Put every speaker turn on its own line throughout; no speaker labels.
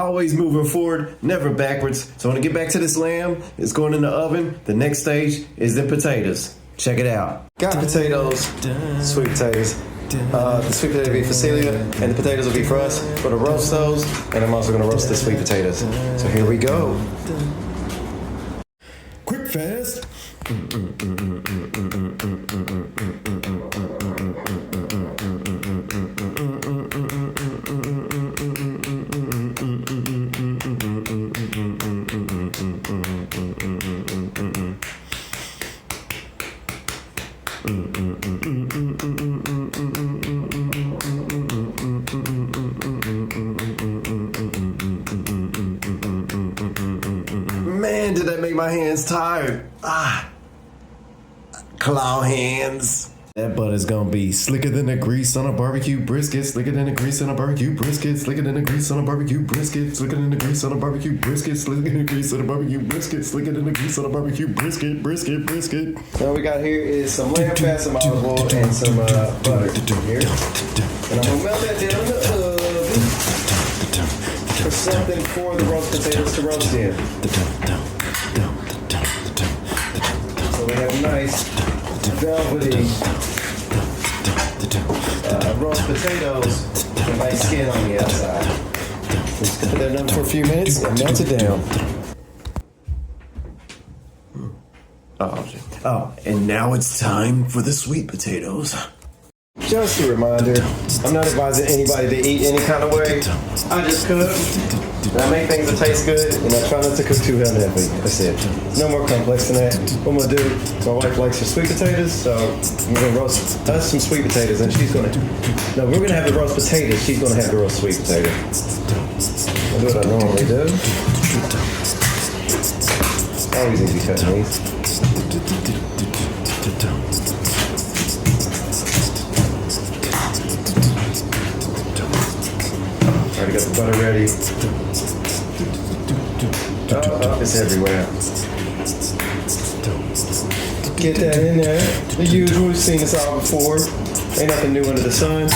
Always moving forward, never backwards. So when I get back to this lamb, it's going in the oven. The next stage is the potatoes. Check it out. Got potatoes, sweet potatoes. The sweet potato will be for Celia, and the potatoes will be for us. We're gonna roast those, and I'm also gonna roast the sweet potatoes. So here we go. Quick fast. Man, did that make my hands tired. Claw hands. That butter's gonna be slicker than the grease on a barbecue brisket, slicker than the grease on a barbecue brisket, slicker than the grease on a barbecue brisket, slicker than the grease on a barbecue brisket, slicker than the grease on a barbecue brisket, slicker than the grease on a barbecue brisket, brisket. What we got here is some lamb fat, some olive oil, and some butter here. And I'm gonna melt that down in the oven for something for the roast potatoes to roast in. So we have nice velvety roast potatoes with nice skin on the outside. Just put that down for a few minutes and melt it down. Oh, and now it's time for the sweet potatoes. Just a reminder, I'm not advising anybody to eat any kind of way. I just cook, and I make things that taste good, and I try not to cook too unhealthy. That's it. No more complex than that. What I'm gonna do, my wife likes her sweet potatoes, so I'm gonna roast us some sweet potatoes, and we're gonna have the roast potatoes, she's gonna have the roast sweet potato. I'll do what I normally do. Always easy cutting these. Already got the butter ready. It's everywhere. Get that in there. The usual, we've seen this all before. Ain't nothing new under the sun.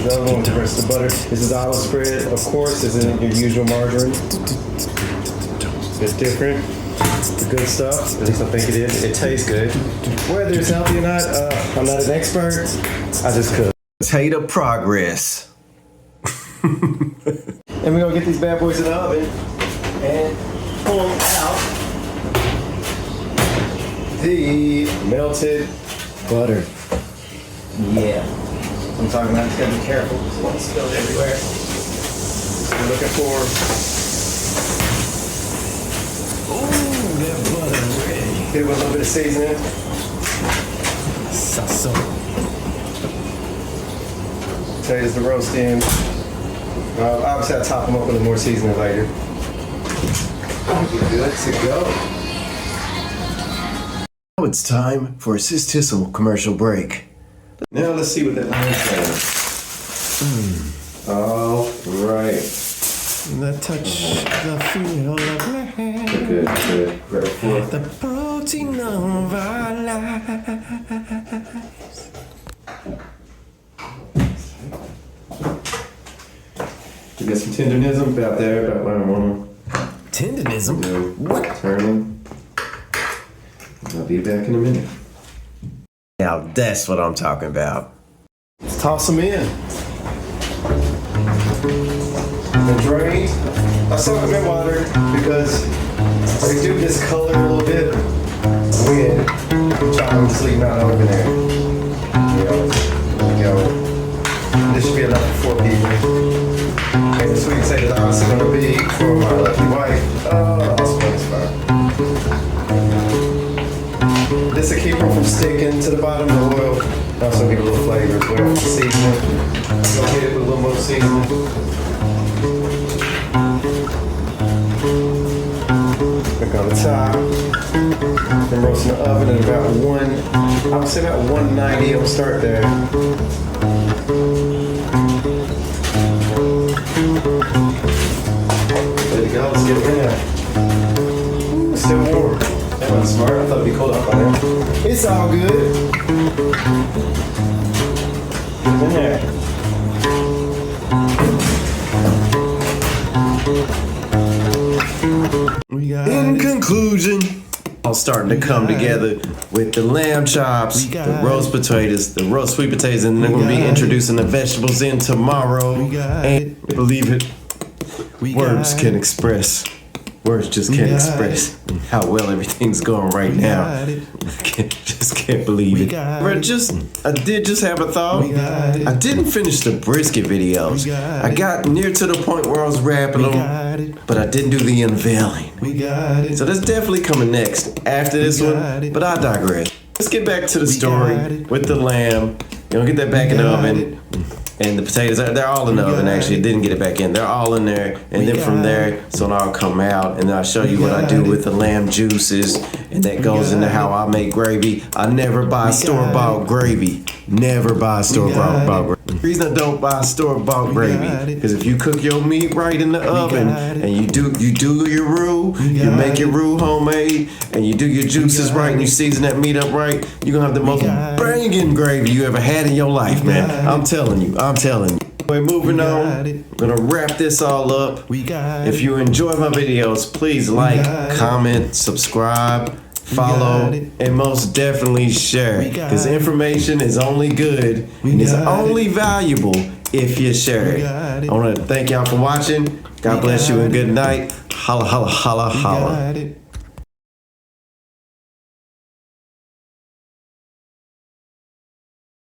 The other one with the rest of the butter. This is olive spread, of course. This isn't your usual margarine. It's different. The good stuff, at least I think it is. It tastes good. Whether it's healthy or not, I'm not an expert. I just cook. Potato progress. And we're gonna get these bad boys in the oven and pull out the melted butter. Yeah. I'm talking about, you gotta be careful. This one spilled everywhere. We're looking for. Ooh, that butter ready. Hit it with a little bit of seasoning. So. Potatoes to roast in. Obviously, I'll top them up with a little more seasoning later. We're good to go. Now it's time for a Sis Tissel commercial break. Now let's see what that line's saying. All right. The touch, the feel of life. Good. Ready for it. The protein of our lives. You got some tenderism about there, about where I want to. Tenderism? What? Turning. I'll be back in a minute. Now that's what I'm talking about. Let's toss them in. And drain. I soak them in water because they do discolor a little bit when chocolate's sleeping out over there. You know, this should be enough for 4 people. And the sweet potatoes are also going to be for my lucky wife. Also on this fire. This will keep them from sticking to the bottom of the oil. Also give a little flavor as well. Seasoning. I'm going to hit it with a little more seasoning. Look on the top. Then roast in the oven at about I would say about 190. It'll start there. There you go, let's get it in there. Ooh, it's still warm. That was smart, I thought it'd be cold up by now. It's all good. Get it in there. In conclusion, all starting to come together with the lamb chops, the roast potatoes, the roast sweet potatoes, and they're going to be introducing the vegetables in tomorrow. And believe it, words can express. Words just can't express how well everything's going right now. Just can't believe it. But I did just have a thought. I didn't finish the brisket videos. I got near to the point where I was wrapping them, but I didn't do the unveiling. So that's definitely coming next after this one, but I digress. Let's get back to the story with the lamb. You know, get that back in the oven. And the potatoes, they're all in the oven actually. Didn't get it back in. They're all in there. And then from there, so it'll all come out. And then I'll show you what I do with the lamb juices. And that goes into how I make gravy. I never buy store-bought gravy. Never buy store-bought gravy. The reason I don't buy store-bought gravy, because if you cook your meat right in the oven, and you do your roux, you make your roux homemade, and you do your juices right, and you season that meat up right, you're going to have the most banging gravy you ever had in your life, man. I'm telling you. We're moving on. I'm gonna wrap this all up. If you enjoy my videos, please like, comment, subscribe, follow, and most definitely share. Because information is only good and is only valuable if you share it. I want to thank y'all for watching. God bless you and good night. Holla, holla, holla, holla.